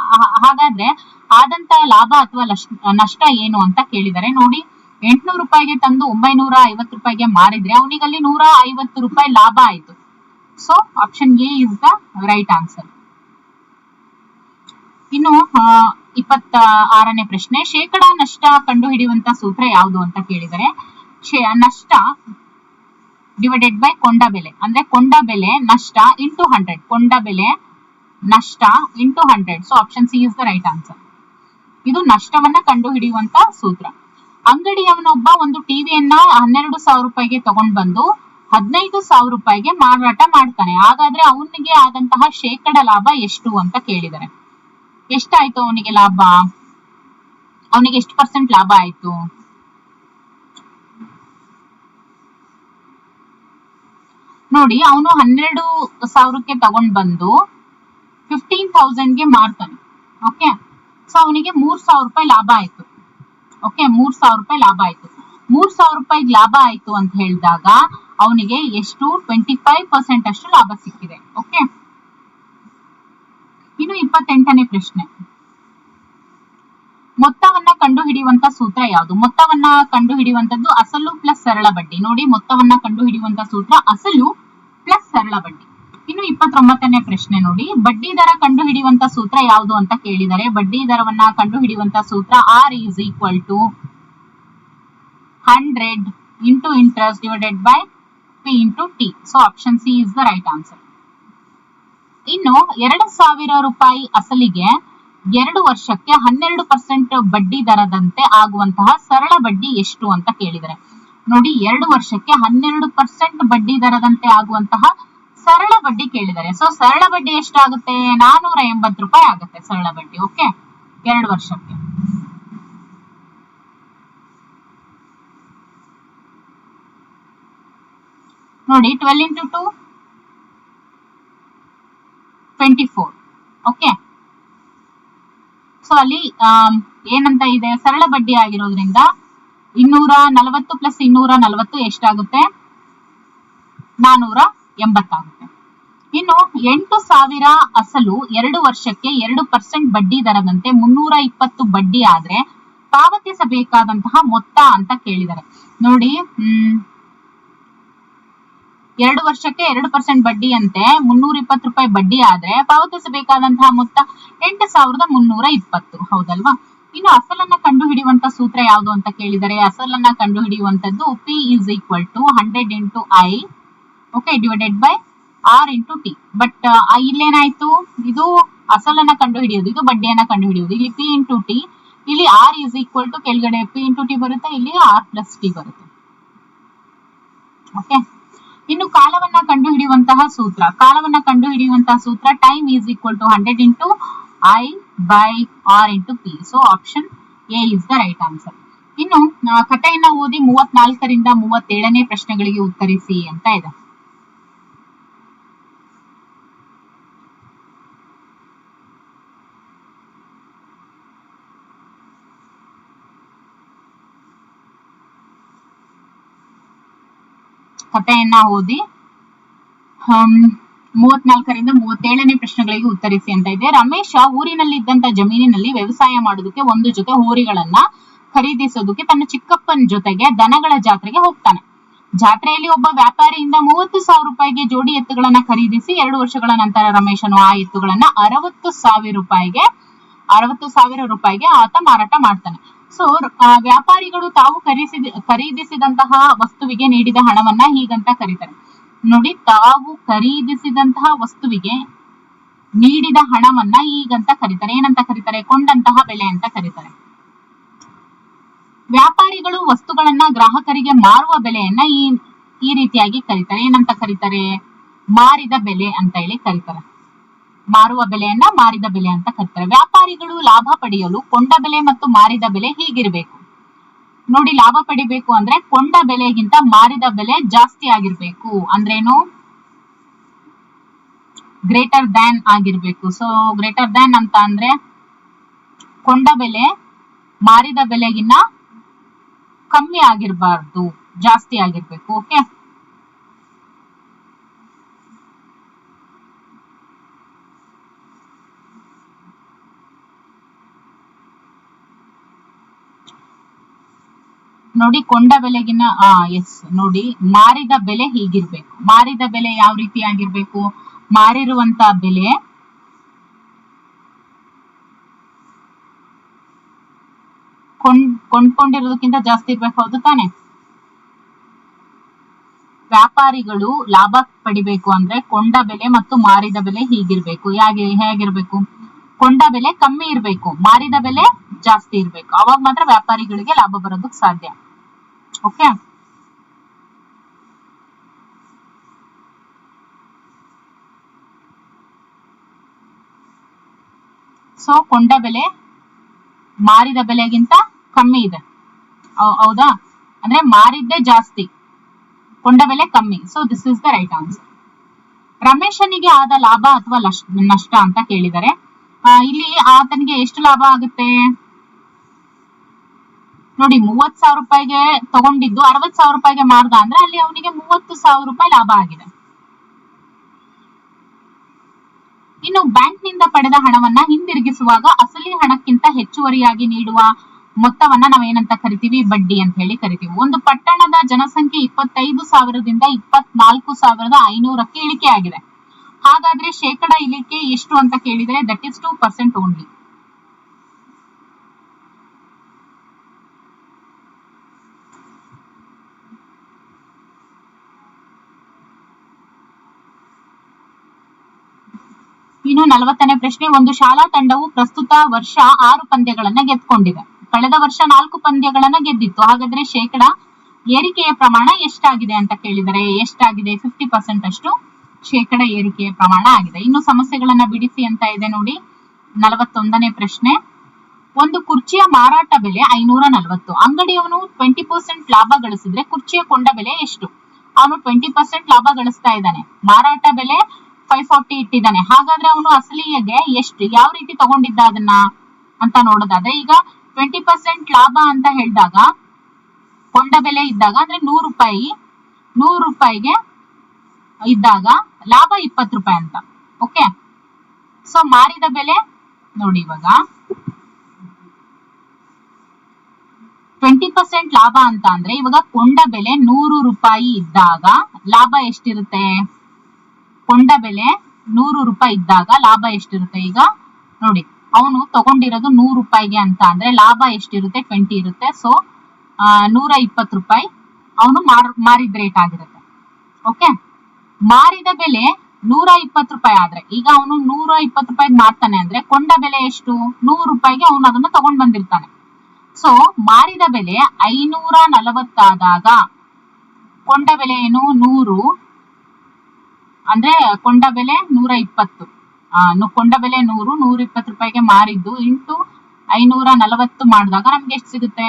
A: ಹಾಗಾದ್ರೆ ಆದಂತ ಲಾಭ ಅಥವಾ ನಷ್ಟ ಏನು ಅಂತ ಕೇಳಿದರೆ, ನೋಡಿ 800 ರೂಪಾಯಿಗೆ ತಂದು 950 ರೂಪಾಯಿಗೆ ಮಾರಿದ್ರೆ ಅವನಿಗಲ್ಲಿ 150 ರೂಪಾಯಿ ಲಾಭ ಆಯ್ತು. So option A is the right answer. ಇನ್ನು 26ನೇ ಪ್ರಶ್ನೆ, ಶೇಕಡ ನಷ್ಟ ಕಂಡು ಹಿಡಿಯುವಂತ ಸೂತ್ರ ಯಾವುದು ಅಂತ ಕೇಳಿದರೆ, ನಷ್ಟ ಡಿವೈಡೆಡ್ ಬೈ ಕೊಂಡ ಬೆಲೆ, ಅಂದ್ರೆ ಕೊಂಡ ಬೆಲೆ ನಷ್ಟ ಇಂಟು 100. ಕೊಂಡ ಬೆಲೆ ನಷ್ಟ into 100. So option C is the right answer. ಇದು ನಷ್ಟವನ್ನ ಕಂಡು ಹಿಡಿಯುವಂತ ಸೂತ್ರ. ಅಂಗಡಿಯವನೊಬ್ಬ ಒಂದು ಟಿವಿಯನ್ನ 12,000 ರೂಪಾಯಿಗೆ ತಗೊಂಡ್ ಬಂದು 15,000 ರೂಪಾಯಿಗೆ ಮಾರಾಟ ಮಾಡ್ತಾನೆ. ಹಾಗಾದ್ರೆ ಅವನಿಗೆ ಆದಂತಹ ಶೇಕಡ ಲಾಭ ಎಷ್ಟು ಅಂತ ಕೇಳಿದರೆ, ಎಷ್ಟಾಯ್ತು ಅವನಿಗೆ ಲಾಭ, ಅವನಿಗೆ ಎಷ್ಟು % ಲಾಭ ಆಯ್ತು? ನೋಡಿ, ಅವನು 12,000ಕ್ಕೆ ತಗೊಂಡ್ ಬಂದು 15,000ಗೆ ಮಾರ್ತಾನೆ. ಓಕೆ, ಸೊ ಅವನಿಗೆ 3,000 ರೂಪಾಯಿ ಲಾಭ ಆಯ್ತು. ಓಕೆ, 3,000 ರೂಪಾಯಿ ಲಾಭ ಆಯ್ತು. 3,000 ರೂಪಾಯಿ ಲಾಭ ಆಯ್ತು ಅಂತ ಹೇಳಿದಾಗ ಅವನಿಗೆ ಎಷ್ಟು 25% ಅಷ್ಟು ಲಾಭ ಸಿಕ್ಕಿದೆ. ಓಕೆ, ಇನ್ನು 28ನೇ ಪ್ರಶ್ನೆ, ಮೊತ್ತವನ್ನ ಕಂಡು ಹಿಡಿಯುವಂತ ಸೂತ್ರ ಯಾವುದು? ಮೊತ್ತವನ್ನ ಕಂಡು ಹಿಡಿಯುವಂತದ್ದು ಅಸಲು ಪ್ಲಸ್ ಸರಳ ಬಡ್ಡಿ. ನೋಡಿ, ಮೊತ್ತವನ್ನ ಕಂಡು ಹಿಡಿಯುವಂತ ಸೂತ್ರ ಅಸಲು ಪ್ಲಸ್ ಸರಳ ಬಡ್ಡಿ. ಇನ್ನು 29ನೇ ಪ್ರಶ್ನೆ ನೋಡಿ, ಬಡ್ಡಿ ದರ ಕಂಡು ಹಿಡಿಯುವಂತ ಸೂತ್ರ ಯಾವುದು ಅಂತ ಕೇಳಿದರೆ, ಬಡ್ಡಿ ದರವನ್ನ ಕಂಡು ಹಿಡಿಯುವಂತ ಸೂತ್ರ R is equal to 100 into interest divided by P into T. So option C is the right answer. ಇನ್ನು 2,000 ರೂಪಾಯಿ ಅಸಲಿಗೆ 2 ವರ್ಷಕ್ಕೆ 12% ಬಡ್ಡಿ ದರದಂತೆ ಆಗುವಂತಹ ಸರಳ ಬಡ್ಡಿ ಎಷ್ಟು ಅಂತ ಕೇಳಿದರೆ, ನೋಡಿ 2 ವರ್ಷಕ್ಕೆ 12% ಬಡ್ಡಿ ದರದಂತೆ ಆಗುವಂತಹ ಸರಳ ಬಡ್ಡಿ ಕೇಳಿದ್ದಾರೆ. ಸೊ ಸರಳ ಬಡ್ಡಿ ಎಷ್ಟಾಗುತ್ತೆ? 480 ರೂಪಾಯಿ ಆಗುತ್ತೆ ಸರಳ ಬಡ್ಡಿ. ಓಕೆ, 2 ವರ್ಷಕ್ಕೆ. ನೋಡಿ 12 into 2 24. ಓಕೆ, ಸೊ ಅಲ್ಲಿ ಏನಂತ ಇದೆ, ಸರಳ ಬಡ್ಡಿ ಆಗಿರೋದ್ರಿಂದ 240 ಪ್ಲಸ್ 240 ಎಷ್ಟಾಗುತ್ತೆ? 480 ಆಗುತ್ತೆ. ಇನ್ನು 8,000 ಅಸಲು 2 ವರ್ಷಕ್ಕೆ 2% ಬಡ್ಡಿ ದರದಂತೆ 320 ಬಡ್ಡಿ ಆದ್ರೆ ಪಾವತಿಸಬೇಕಾದಂತಹ ಮೊತ್ತ ಅಂತ ಕೇಳಿದ್ದಾರೆ. ನೋಡಿ 2 ವರ್ಷಕ್ಕೆ 2% ಬಡ್ಡಿ ಅಂತೆ 320 ರೂಪಾಯಿ ಬಡ್ಡಿ ಆದ್ರೆ ಪಾವತಿಸಬೇಕಾದಂತಹ ಮೊತ್ತ 8,320. ಹೌದಲ್ವಾ? ಇನ್ನು ಅಸಲನ್ನ ಕಂಡು ಹಿಡಿಯುವಂತ ಸೂತ್ರ ಯಾವುದು ಅಂತ ಕೇಳಿದರೆ, ಅಸಲನ್ನ ಕಂಡು ಹಿಡಿಯುವಂತದ್ದು P is equal to 100 into I, okay, divided by R into T. But ಇಲ್ಲೇನಾಯ್ತು, ಇದು ಅಸಲನ್ನ ಕಂಡು ಹಿಡಿಯೋದು, ಇದು ಬಡ್ಡಿಯನ್ನ ಕಂಡು ಹಿಡಿಯೋದು. ಇಲ್ಲಿ P into T, ಇಲ್ಲಿ R is equal to ಕೆಳಗಡೆ P into T ಬರುತ್ತೆ, ಇಲ್ಲಿ R plus T ಬರುತ್ತೆ. ಓಕೆ, ಇನ್ನು ಕಾಲವನ್ನ ಕಂಡು ಹಿಡಿಯುವಂತಹ ಸೂತ್ರ time is equal to 100 into I by R into P. So option A is the right answer. ಇನ್ನು ಕಥೆಯನ್ನ ಓದಿ 34ರಿಂದ 37ನೇ ಪ್ರಶ್ನೆಗಳಿಗೆ ಉತ್ತರಿಸಿ ಅಂತ ಇದೆ. ಕಥೆಯನ್ನ ಓದಿ 34ರಿಂದ 37ನೇ ಪ್ರಶ್ನೆಗಳಿಗೆ ಉತ್ತರಿಸಿ ಅಂತ ಇದೆ. ರಮೇಶ ಊರಿನಲ್ಲಿ ಇದ್ದಂತ ಜಮೀನಿನಲ್ಲಿ ವ್ಯವಸಾಯ ಮಾಡೋದಕ್ಕೆ ಒಂದು ಜೊತೆ ಹೋರಿಗಳನ್ನ ಖರೀದಿಸೋದಕ್ಕೆ ತನ್ನ ಚಿಕ್ಕಪ್ಪನ ಜೊತೆಗೆ ದನಗಳ ಜಾತ್ರೆಗೆ ಹೋಗ್ತಾನೆ. ಜಾತ್ರೆಯಲ್ಲಿ ಒಬ್ಬ ವ್ಯಾಪಾರಿಯಿಂದ 30,000 ರೂಪಾಯಿಗೆ ಜೋಡಿ ಎತ್ತುಗಳನ್ನ ಖರೀದಿಸಿ 2 ವರ್ಷಗಳ ನಂತರ ರಮೇಶನು ಆ ಎತ್ತುಗಳನ್ನ 60,000 ರೂಪಾಯಿಗೆ ಆತ ಮಾರಾಟ ಮಾಡ್ತಾನೆ. ಸೊ ವ್ಯಾಪಾರಿಗಳು ತಾವು ಖರೀದಿಸಿದಂತಹ ವಸ್ತುವಿಗೆ ನೀಡಿದ ಹಣವನ್ನ ಹೀಗಂತ ಕರೀತಾರೆ. ನೋಡಿ, ತಾವು ಖರೀದಿಸಿದಂತಹ ವಸ್ತುವಿಗೆ ನೀಡಿದ ಹಣವನ್ನ ಹೀಗಂತ ಕರೀತಾರೆ. ಏನಂತ ಕರೀತಾರೆ? ಕೊಂಡಂತಹ ಬೆಲೆ ಅಂತ ಕರೀತಾರೆ. ವ್ಯಾಪಾರಿಗಳು ವಸ್ತುಗಳನ್ನ ಗ್ರಾಹಕರಿಗೆ ಮಾರುವ ಬೆಲೆಯನ್ನ ಈ ರೀತಿಯಾಗಿ ಕರೀತಾರೆ. ಏನಂತ ಕರೀತಾರೆ? ಮಾರಿದ ಬೆಲೆ ಅಂತ ಹೇಳಿ ಕರೀತಾರೆ. ಮಾರುವ ಬೆಲೆಯನ್ನ ಮಾರಿದ ಬೆಲೆ ಅಂತ ಕರೀತಾರೆ. ವ್ಯಾಪಾರಿಗಳು ಲಾಭ ಪಡೆಯಲು ಕೊಂಡ ಬೆಲೆ ಮತ್ತು ಮಾರಿದ ಬೆಲೆ ಹೀಗಿರ್ಬೇಕು. ನೋಡಿ, ಲಾಭ ಪಡಿಬೇಕು ಅಂದ್ರೆ ಕೊಂಡ ಬೆಲೆಗಿಂತ ಮಾರಿದ ಬೆಲೆ ಜಾಸ್ತಿ ಆಗಿರ್ಬೇಕು. ಅಂದ್ರೇನು? ಗ್ರೇಟರ್ ದ್ಯಾನ್ ಆಗಿರ್ಬೇಕು. ಸೊ ಗ್ರೇಟರ್ ದ್ಯಾನ್ ಅಂತ ಅಂದ್ರೆ ಕೊಂಡ ಬೆಲೆ ಮಾರಿದ ಬೆಲೆಗಿನ್ನ ಕಮ್ಮಿ ಆಗಿರ್ಬಾರ್ದು, ಜಾಸ್ತಿ ಆಗಿರ್ಬೇಕು. ಓಕೆ, ನೋಡಿ ಕೊಂಡ ಬೆಲೆಗಿನ್ನ ನೋಡಿ ಮಾರಿದ ಬೆಲೆ ಹೀಗಿರ್ಬೇಕು. ಮಾರಿದ ಬೆಲೆ ಯಾವ ರೀತಿ ಆಗಿರ್ಬೇಕು? ಮಾರಿರುವಂತ ಬೆಲೆ ಕೊಂಡ್ಕೊಂಡಿರೋದಕ್ಕಿಂತ ಜಾಸ್ತಿ ಇರ್ಬೇಕು. ಹೌದು ತಾನೆ? ವ್ಯಾಪಾರಿಗಳು ಲಾಭ ಪಡಿಬೇಕು ಅಂದ್ರೆ ಕೊಂಡ ಬೆಲೆ ಮತ್ತು ಮಾರಿದ ಬೆಲೆ ಹೀಗಿರ್ಬೇಕು. ಹೇಗಿರ್ಬೇಕು? ಕೊಂಡ ಬೆಲೆ ಕಮ್ಮಿ ಇರ್ಬೇಕು, ಮಾರಿದ ಬೆಲೆ ಜಾಸ್ತಿ ಇರ್ಬೇಕು. ಅವಾಗ ಮಾತ್ರ ವ್ಯಾಪಾರಿಗಳಿಗೆ ಲಾಭ ಬರೋದಕ್ಕೆ ಸಾಧ್ಯ. ಓಕೆ, ಸೊ ಕೊಂಡ ಬೆಲೆ ಮಾರಿದ ಬೆಲೆಗಿಂತ ಕಮ್ಮಿ ಇದೆ. ಹೌದಾ? ಅಂದ್ರೆ ಮಾರಿದ್ದೇ ಜಾಸ್ತಿ, ಕೊಂಡ ಬೆಲೆ ಕಮ್ಮಿ. So this is the right answer. ರಮೇಶನಿಗೆ ಆದ ಲಾಭ ಅಥವಾ ನಷ್ಟ ಅಂತ ಕೇಳಿದರೆ, ಇಲ್ಲಿ ಆತನಿಗೆ ಎಷ್ಟು ಲಾಭ ಆಗುತ್ತೆ? ನೋಡಿ, 30,000 ರೂಪಾಯಿಗೆ ತಗೊಂಡಿದ್ದು 60,000 ರೂಪಾಯಿಗೆ ಮಾರ್ದ ಅಂದ್ರೆ ಅಲ್ಲಿ ಅವನಿಗೆ 30,000 ರೂಪಾಯಿ ಲಾಭ ಆಗಿದೆ. ಇನ್ನು ಬ್ಯಾಂಕ್ ನಿಂದ ಪಡೆದ ಹಣವನ್ನ ಹಿಂದಿರುಗಿಸುವಾಗ ಅಸಲಿ ಹಣಕ್ಕಿಂತ ಹೆಚ್ಚುವರಿಯಾಗಿ ನೀಡುವ ಮೊತ್ತವನ್ನ ನಾವೇನಂತ ಕರಿತೀವಿ? ಬಡ್ಡಿ ಅಂತ ಹೇಳಿ ಕರಿತೀವಿ. ಒಂದು ಪಟ್ಟಣದ ಜನಸಂಖ್ಯೆ 25,000ದಿಂದ 24,500ಕ್ಕೆ ಇಳಿಕೆ ಆಗಿದೆ. ಹಾಗಾದ್ರೆ ಶೇಕಡ ಇಳಿಕೆ ಎಷ್ಟು ಅಂತ ಕೇಳಿದ್ರೆ ದಟ್ ಇಸ್ 2% ಓನ್ಲಿ. ಇನ್ನು 40ನೇ ಪ್ರಶ್ನೆ. ಒಂದು ಶಾಲಾ ತಂಡವು ಪ್ರಸ್ತುತ ವರ್ಷ 6 ಪಂದ್ಯಗಳನ್ನ ಗೆದ್ಕೊಂಡಿದೆ. ಕಳೆದ ವರ್ಷ 4 ಪಂದ್ಯಗಳನ್ನ ಗೆದ್ದಿತ್ತು. ಹಾಗಾದ್ರೆ ಶೇಕಡ ಏರಿಕೆಯ ಪ್ರಮಾಣ ಎಷ್ಟಾಗಿದೆ ಅಂತ ಕೇಳಿದರೆ ಎಷ್ಟಾಗಿದೆ? 50% ಅಷ್ಟು ಶೇಕಡ ಏರಿಕೆಯ ಪ್ರಮಾಣ ಆಗಿದೆ. ಇನ್ನು ಸಮಸ್ಯೆಗಳನ್ನ ಬಿಡಿಸಿ ಅಂತ ಇದೆ ನೋಡಿ. 41ನೇ ಪ್ರಶ್ನೆ, ಒಂದು ಕುರ್ಚಿಯ ಮಾರಾಟ ಬೆಲೆ 540. ಅಂಗಡಿಯವನು 20% ಲಾಭ ಗಳಿಸಿದ್ರೆ ಕುರ್ಚಿಯ ಕೊಂಡ ಬೆಲೆ ಎಷ್ಟು? ಅವನು 20% ಲಾಭ ಗಳಿಸ್ತಾ ಇದ್ದಾನೆ, ಮಾರಾಟ ಬೆಲೆ 540 ಇಟ್ಟಿದ್ದಾನೆ. ಹಾಗಾದ್ರೆ ಅವನು ಅಸಲಿಗೆ ಎಷ್ಟು, ಯಾವ ರೀತಿ ತಗೊಂಡಿದ್ದ ಅದನ್ನ ಅಂತ ನೋಡೋದಾದ್ರೆ, ಈಗ 20% ಲಾಭ ಅಂತ ಹೇಳಿದಾಗ ಕೊಂಡ ಬೆಲೆ ಇದ್ದಾಗ ಅಂದ್ರೆ 100 ರೂಪಾಯಿ, 100 ರೂಪಾಯಿಗೆ ಇದ್ದಾಗ ಲಾಭ 20 ರೂಪಾಯಿ ಅಂತ. ಓಕೆ, ಸೊ ಮಾರಿದ ಬೆಲೆ ನೋಡಿ, ಇವಾಗ 20% ಲಾಭ ಅಂತ ಅಂದ್ರೆ ಇವಾಗ ಕೊಂಡ ಬೆಲೆ 100 ರೂಪಾಯಿ ಇದ್ದಾಗ ಲಾಭ ಎಷ್ಟಿರುತ್ತೆ? ಕೊಂಡ ಬೆಲೆ 100 ರೂಪಾಯಿ ಇದ್ದಾಗ ಲಾಭ ಎಷ್ಟಿರುತ್ತೆ? ಈಗ ನೋಡಿ, ಅವನು ತಗೊಂಡಿರೋದು 100 ರೂಪಾಯಿಗೆ ಅಂತ ಅಂದ್ರೆ ಲಾಭ ಎಷ್ಟಿರುತ್ತೆ? 20 ಇರುತ್ತೆ. ಸೊ 120 ರೂಪಾಯಿ ಅವನು ಮಾರಿದ ರೇಟ್ ಆಗಿರುತ್ತೆ. ಓಕೆ, ಮಾರಿದ ಬೆಲೆ 120 ರೂಪಾಯಿ ಆದ್ರೆ, ಈಗ ಅವನು 120 ರೂಪಾಯಿಗೆ ಮಾರ್ತಾನೆ ಅಂದ್ರೆ ಕೊಂಡ ಬೆಲೆ ಎಷ್ಟು? 100 ರೂಪಾಯಿಗೆ ಅವನು ಅದನ್ನ ತಗೊಂಡ್ ಬಂದಿರ್ತಾನೆ. ಸೊ ಮಾರಿದ ಬೆಲೆ 540 ಆದಾಗ ಕೊಂಡ ಬೆಲೆ ಏನು? 100 ಅಂದ್ರೆ ಕೊಂಡ ಬೆಲೆ 120, ಕೊಂಡ ಬೆಲೆ 100, 120 ರೂಪಾಯಿಗೆ ಮಾರಿದ್ದು ಇಂಟು 540 ಮಾಡಿದಾಗ ನಮ್ಗೆ ಎಷ್ಟು ಸಿಗುತ್ತೆ?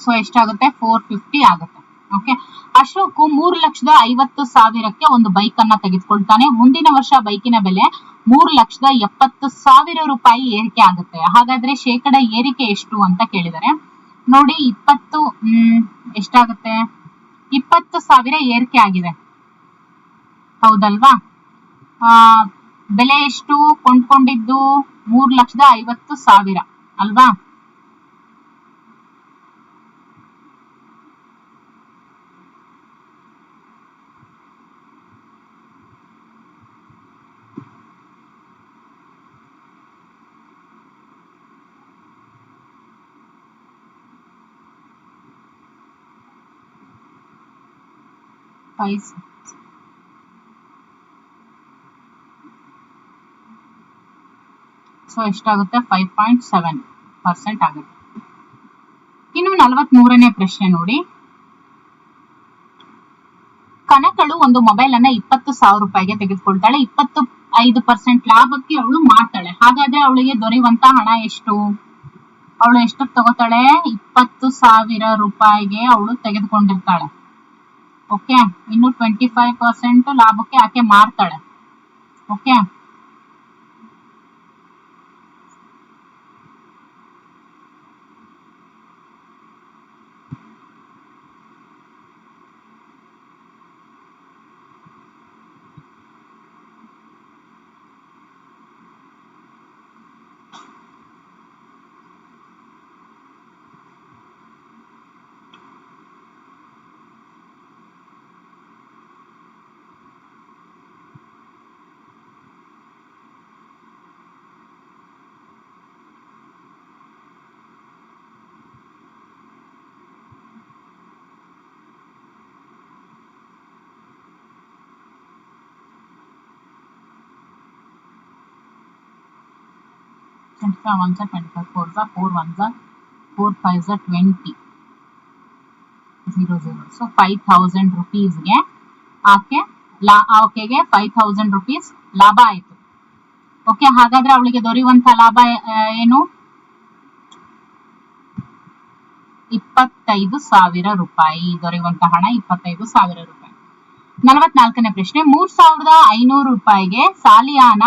A: ಸೊ ಎಷ್ಟಾಗುತ್ತೆ? 450 ಆಗುತ್ತೆ. ಓಕೆ, ಅಶೋಕ್ 3,50,000ಕ್ಕೆ ಒಂದು ಬೈಕ್ ಅನ್ನ ತೆಗೆದುಕೊಳ್ತಾನೆ. ಮುಂದಿನ ವರ್ಷ ಬೈಕಿನ ಬೆಲೆ 3,70,000 ರೂಪಾಯಿ ಏರಿಕೆ ಆಗುತ್ತೆ. ಹಾಗಾದ್ರೆ ಶೇಕಡ ಏರಿಕೆ ಎಷ್ಟು ಅಂತ ಕೇಳಿದರೆ ನೋಡಿ, 20 ಎಷ್ಟಾಗುತ್ತೆ? 20,000 ಏರಿಕೆ ಆಗಿದೆ, ಹೌದಲ್ವಾ? ಬೆಲೆ ಎಷ್ಟು? ಕೊಂಡ್ಕೊಂಡಿದ್ದು 3,50,000 ಅಲ್ವಾ? ಸೊ ಎಷ್ಟಾಗುತ್ತೆ? 5.7% ಆಗುತ್ತೆ. ಇನ್ನು 43ನೇ ಪ್ರಶ್ನೆ ನೋಡಿ, ಕನಕಳು ಒಂದು ಮೊಬೈಲ್ ಅನ್ನ 20,000 ರೂಪಾಯಿಗೆ ತೆಗೆದುಕೊಳ್ತಾಳೆ. 25% ಲಾಭಕ್ಕೆ ಅವಳು ಮಾರ್ತಾಳೆ. ಹಾಗಾದ್ರೆ ಅವಳಿಗೆ ದೊರೆಯುವಂತ ಹಣ ಎಷ್ಟು? ಅವಳು ಎಷ್ಟು ತಗೋತಾಳೆ? 20,000 ರೂಪಾಯಿಗೆ ಅವಳು ತೆಗೆದುಕೊಂಡಿರ್ತಾಳೆ. ಓಕೆ, ಇನ್ನು 25% ಲಾಭಕ್ಕೆ ಆಕೆ ಮಾರ್ತಾಳೆ. Okay, Twenty-five ones are 25, 4s are 4 ones are 4 5s are 20, 0 0. So 5,000 rupees ಗೆ ಆಕೆಗೆ 5000 rupees ಲಾಭ ಆಯ್ತು. ಓಕೆ, ಹಾಗಾದ್ರೆ ಅವಳಿಗೆ ದೊರೆಯುವಂತ ಲಾಭ ಏನು? 25,000 ರೂಪಾಯಿ. ದೊರೆಯುವಂತ ಹಣ 25,000 ರೂಪಾಯಿ. 44ನೇ ಪ್ರಶ್ನೆ, 3,500 ರೂಪಾಯಿಗೆ ಸಾಲಿಯಾನ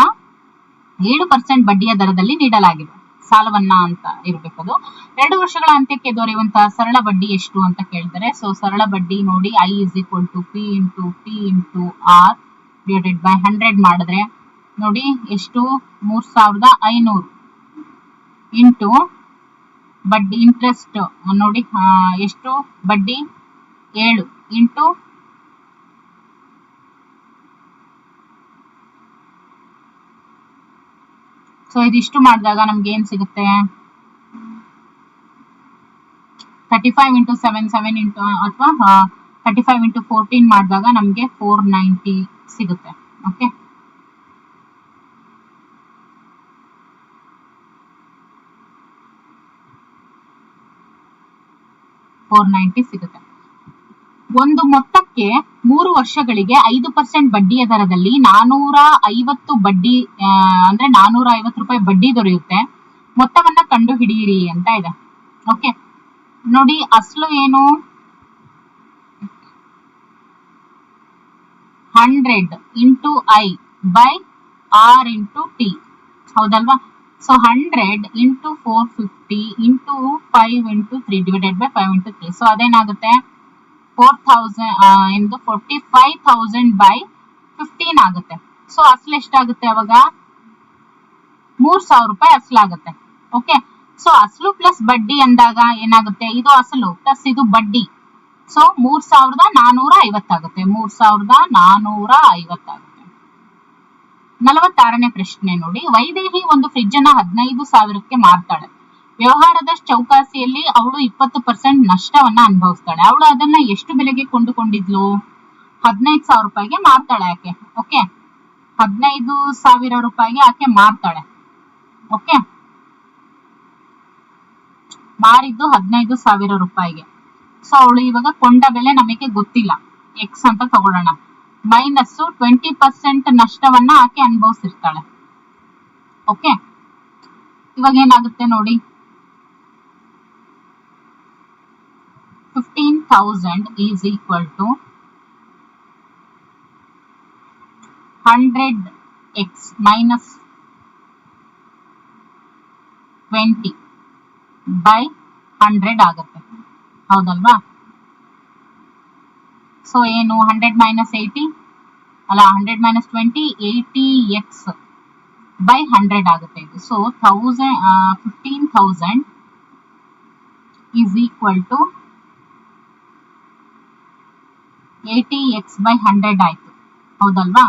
A: 7% ಬಡ್ಡಿಯ ದರದಲ್ಲಿ ನೀಡಲಾಗಿದೆ. ಸಾಲವನ್ನ ಅಂತ ಇರ್ಬೇಕದು. 2 ವರ್ಷಗಳ ಅಂತ್ಯಕ್ಕೆ ದೊರೆಯುವಂತಹ ಸರಳ ಬಡ್ಡಿ ಎಷ್ಟು ಅಂತ ಕೇಳಿದರೆ, ಸೊ ಸರಳ ಬಡ್ಡಿ ನೋಡಿ, I = P × T × R / 100 ಮಾಡಿದ್ರೆ ನೋಡಿ ಎಷ್ಟು, 3,500 ಇಂಟು ಬಡ್ಡಿ ಇಂಟ್ರೆಸ್ಟ್ ನೋಡಿ ಎಷ್ಟು, ಬಡ್ಡಿ 7 ಇಂಟು ಸೊ ಇದಿಷ್ಟು ಮಾಡಿದಾಗ ನಮ್ಗೆ ಏನ್ ಸಿಗುತ್ತೆ, 35 × 7 7 ಇಂಟು ಅಥವಾ 35 × 14 ಮಾಡಿದಾಗ ನಮ್ಗೆ 490 ಸಿಗುತ್ತೆ. ಓಕೆ, ಸಿಗುತ್ತೆ. ಒಂದು ಮೊತ್ತಕ್ಕೆ 3 ವರ್ಷಗಳಿಗೆ 5% ಬಡ್ಡಿಯ ದರದಲ್ಲಿ 450 ಬಡ್ಡಿ ಅಂದ್ರೆ 450 ರೂಪಾಯಿ ಬಡ್ಡಿ ದೊರೆಯುತ್ತೆ. ಮೊತ್ತವನ್ನ ಕಂಡು ಹಿಡಿಯಿರಿ ಅಂತ ಇದೆ. ಓಕೆ ನೋಡಿ, ಅಸಲು ಏನು, 100 into I by R into T, ಹೌದಲ್ವಾ? So 100 into 450 into 5 into 3 divided by 5 into 3. So ಅದೇನಾಗುತ್ತೆ, 45,000 ಬೈ 15 ಆಗುತ್ತೆ. ಸೊ ಅಸಲು ಎಷ್ಟಾಗುತ್ತೆ ಅವಾಗ, 3,000 ರೂಪಾಯಿ ಅಸಲಾಗುತ್ತೆ. ಓಕೆ, ಸೊ ಅಸಲು ಪ್ಲಸ್ ಬಡ್ಡಿ ಅಂದಾಗ ಏನಾಗುತ್ತೆ, ಇದು ಅಸಲು ಪ್ಲಸ್ ಇದು ಬಡ್ಡಿ. ಸೊ 3,450 ಆಗುತ್ತೆ. 3,450 ಆಗುತ್ತೆ. 46ನೇ ಪ್ರಶ್ನೆ ನೋಡಿ, ವೈದೇಹಿ ಒಂದು ಫ್ರಿಡ್ಜ್ ಅನ್ನ 15,000ಕ್ಕೆ ಮಾರ್ತಾಳೆ. ವ್ಯವಹಾರದ ಚೌಕಾಸಿಯಲ್ಲಿ ಅವಳು 20% ನಷ್ಟವನ್ನ ಅನುಭವಿಸ್ತಾಳೆ. ಅವಳು ಅದನ್ನ ಎಷ್ಟು ಬೆಲೆಗೆ ಕೊಂಡುಕೊಂಡಿದ್ಲು? 15,000 ರೂಪಾಯಿಗೆ ಮಾರ್ತಾಳೆ ಆಕೆ. ಓಕೆ, 15,000 ರೂಪಾಯಿಗೆ ಆಕೆ ಮಾರ್ತಾಳೆ. ಓಕೆ, ಮಾರಿದ್ದು 15,000 ರೂಪಾಯಿಗೆ. ಸೊ ಅವಳು ಇವಾಗ ಕೊಂಡ ಬೆಲೆ ನಮಗೆ ಗೊತ್ತಿಲ್ಲ, X ಅಂತ ತಗೊಳ್ಳೋಣ. ಮೈನಸ್ 20% ನಷ್ಟವನ್ನ ಆಕೆ ಅನುಭವಿಸಿರ್ತಾಳೆ. ಓಕೆ, ಇವಾಗ ಏನಾಗುತ್ತೆ ನೋಡಿ, 15,000 is equal to 100x minus 20 by 100 ಆಗುತ್ತೆ, ಹೌದಲ್ವಾ? ಸೊ ಏನು, 100 minus 80 ಅಲ್ಲ, 100 minus 20, 80x by 100 ಆಗುತ್ತೆ ಇದು. So 15,000 is equal to 80x by 100 ಆಯ್ತು, ಹೌದಲ್ವಾ?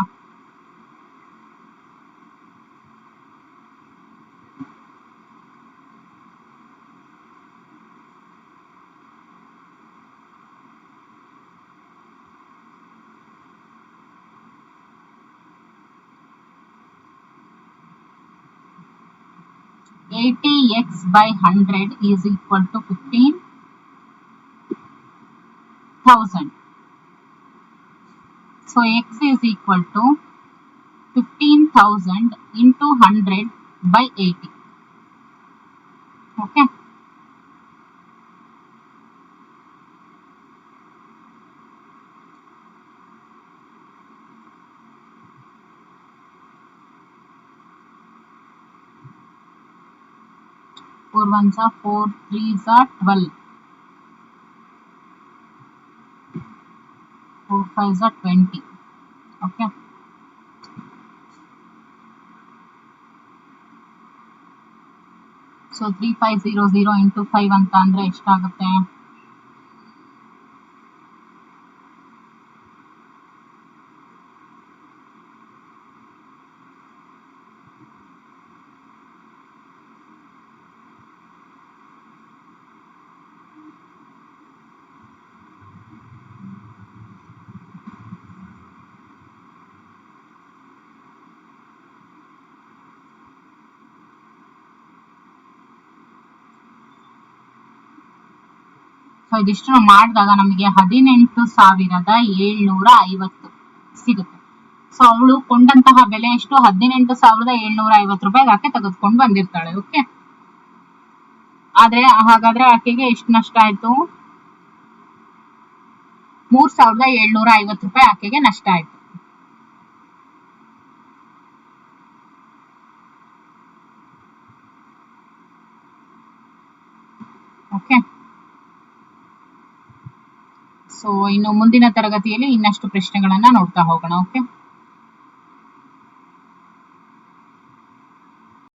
A: $80x by 100 is equal to 15,000. So x is equal to 15,000 into 100 by 80. Okay. Four ones are 4, 3s are 12, 4 5s are 20. Okay. So 3500 into 5 ಅಂತ ಅಂದ್ರೆ ಎಷ್ಟಾಗುತ್ತೆ? ಸೊ ಇದಿಷ್ಟು ಮಾಡಿದಾಗ ನಮಗೆ 18,750 ಸಿಗುತ್ತೆ. ಸೊ ಅವಳು ಕೊಂಡಂತಹ ಬೆಲೆ ಎಷ್ಟು? 18,750 ರೂಪಾಯಿಗೆ ಆಕೆ ತೆಗೆದುಕೊಂಡು ಬಂದಿರ್ತಾಳೆ. ಓಕೆ, ಆದ್ರೆ ಹಾಗಾದ್ರೆ ಆಕೆಗೆ ಎಷ್ಟು ನಷ್ಟ ಆಯ್ತು? 3,750 ರೂಪಾಯಿ ಆಕೆಗೆ ನಷ್ಟ ಆಯ್ತು. ಓಕೆ, ಸೊ ಇನ್ನು ಮುಂದಿನ ತರಗತಿಯಲ್ಲಿ ಇನ್ನಷ್ಟು ಪ್ರಶ್ನೆಗಳನ್ನ ನೋಡ್ತಾ ಹೋಗೋಣ. ಓಕೆ.